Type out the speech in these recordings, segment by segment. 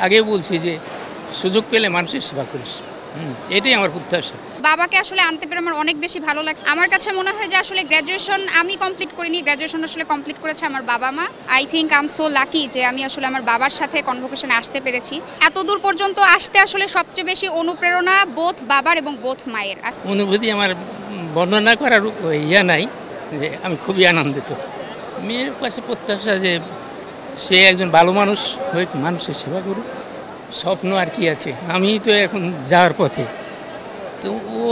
আগেও বলছি যে সুযোগ পেলে মানুষের সেবা করিস, এটাই আমার প্রত্যাশা। বাবাকে আসলে আনতে পেরে আমার অনেক বেশি ভালো লাগে। আমার কাছে মনে হয় যে আসলে গ্র্যাজুয়েশন আমি কমপ্লিট করিনি, গ্র্যাজুয়েশন আসলে কমপ্লিট করেছে আমার বাবা মা। I think I am so lucky যে আমি আসলে আমার বাবার সাথে কনভোকেশনে আসতে পেরেছি। এত দূর পর্যন্ত আসতে আসলে সবচেয়ে বেশি অনুপ্রেরণা বোথ বাবার এবং বোথ মায়ের। অনুভূতি আমার বর্ণনা করার ইয়া নাই, যে আমি খুবই আনন্দিত। মেয়ের পাশে প্রত্যাশা যে সে একজন ভালো মানুষ হয়ে মানুষের সেবা করুক, স্বপ্ন আর কি আছে। আমি তো এখন যাওয়ার পথে, তো ও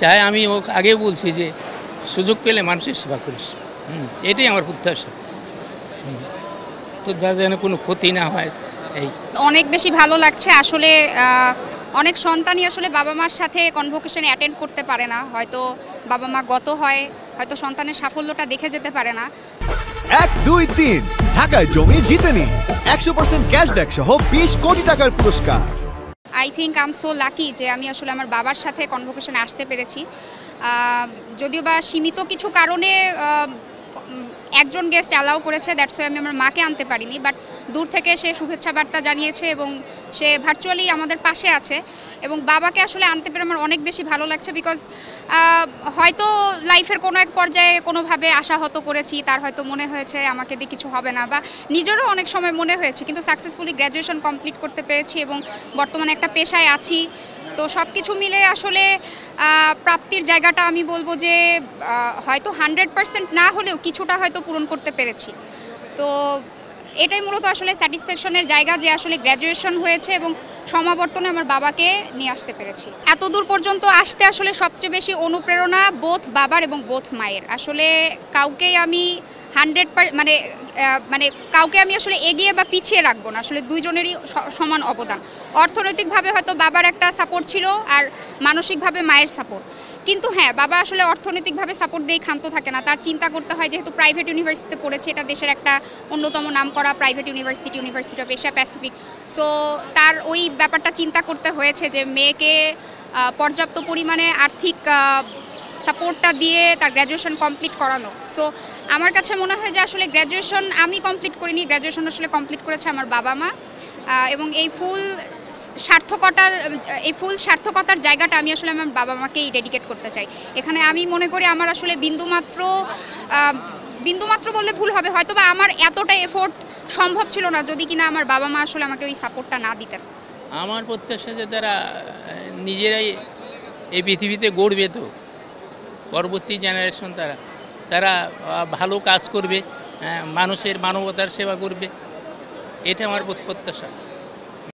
চাই, আমি ও আগেও বলছি যে সুযোগ পেলে মানুষের সেবা করিস, এটাই আমার প্রত্যাশা। তো যা যেন কোনো ক্ষতি না হয়। এই অনেক বেশি ভালো লাগছে আসলে। অনেক সন্তানই আসলে বাবা মার সাথে কনভোকেশনে অ্যাটেন্ড করতে পারে না, হয়তো বাবা মা গত হয়, হয়তো সন্তানের সাফল্যটা দেখে যেতে পারে না। 1, 2, 3 ঢাকায় জমি জিতে নিন 100% ক্যাশব্যাক সহ 20 কোটি টাকার পুরস্কার। I think I am so lucky যে আমি আসলে আমার বাবার সাথে কনভোকেশনে আসতে পেরেছি। যদিও বা সীমিত কিছু কারণে একজন গেস্ট অ্যালাউ করেছে, দ্যাটস ওয়াই আমি আমার মাকে আনতে পারিনি, বাট দূর থেকে সে শুভেচ্ছা বার্তা জানিয়েছে এবং সে ভার্চুয়ালি আমাদের পাশে আছে। এবং বাবাকে আসলে আনতে পেরে আমার অনেক বেশি ভালো লাগছে, বিকজ হয়তো লাইফের কোনো এক পর্যায়ে কোনোভাবে আশাহত করেছি, তার হয়তো মনে হয়েছে আমাকে দিয়ে কিছু হবে না, বা নিজেরও অনেক সময় মনে হয়েছে, কিন্তু সাকসেসফুলি গ্র্যাজুয়েশন কমপ্লিট করতে পেরেছি এবং বর্তমানে একটা পেশায় আছি। তো সব কিছু মিলে আসলে প্রাপ্তির জায়গাটা আমি বলবো যে হয়তো 100% না হলেও কিছুটা হয়তো পূরণ করতে পেরেছি। তো এটাই মূলত আসলে স্যাটিসফ্যাকশনের জায়গা যে আসলে গ্র্যাজুয়েশন হয়েছে এবং সমাবর্তনে আমার বাবাকে নিয়ে আসতে পেরেছি। এত দূর পর্যন্ত আসতে আসলে সবচেয়ে বেশি অনুপ্রেরণা বোথ বাবার এবং বোথ মায়ের। আসলে কাউকেই আমি 100% মানে কাউকে আমি আসলে এগিয়ে বা পিছিয়ে রাখবো না, আসলে দুইজনেরই সমান অবদান। অর্থনৈতিকভাবে হয়তো বাবার একটা সাপোর্ট ছিল আর মানসিকভাবে মায়ের সাপোর্ট, কিন্তু হ্যাঁ, বাবা আসলে অর্থনৈতিকভাবে সাপোর্ট দিয়ে ক্ষান্ত থাকে না, তার চিন্তা করতে হয়, যেহেতু প্রাইভেট ইউনিভার্সিটিতে পড়েছে, এটা দেশের একটা অন্যতম নামকরা private university, university of Asia Pacific. So তার ওই ব্যাপারটা চিন্তা করতে হয়েছে যে মেয়েকে পর্যাপ্ত পরিমাণে আর্থিক সাপোর্টটা দিয়ে তার গ্র্যাজুয়েশন কমপ্লিট করানো। সো আমার কাছে মনে হয় যে আসলে গ্র্যাজুয়েশন আমি কমপ্লিট করিনি, গ্র্যাজুয়েশন আসলে কমপ্লিট করেছে আমার বাবা মা। এবং এই ফুল সার্থকতার জায়গাটা আমি আসলে আমার বাবা মাকেই ডেডিকেট করতে চাই। এখানে আমি মনে করি আমার আসলে বিন্দুমাত্র বললে ভুল হবে, হয়তো বা আমার এতটা এফোর্ট সম্ভব ছিল না যদি কিনা আমার বাবা মা আসলে আমাকে ওই সাপোর্টটা না দিতেন। আমার প্রত্যাশা যে তারা নিজেরাই এই পৃথিবীতে গড়বে, তো পরবর্তী জেনারেশন তারা ভালো কাজ করবে, মানুষের মানবতার সেবা করবে, এটা আমার প্রত্যাশা।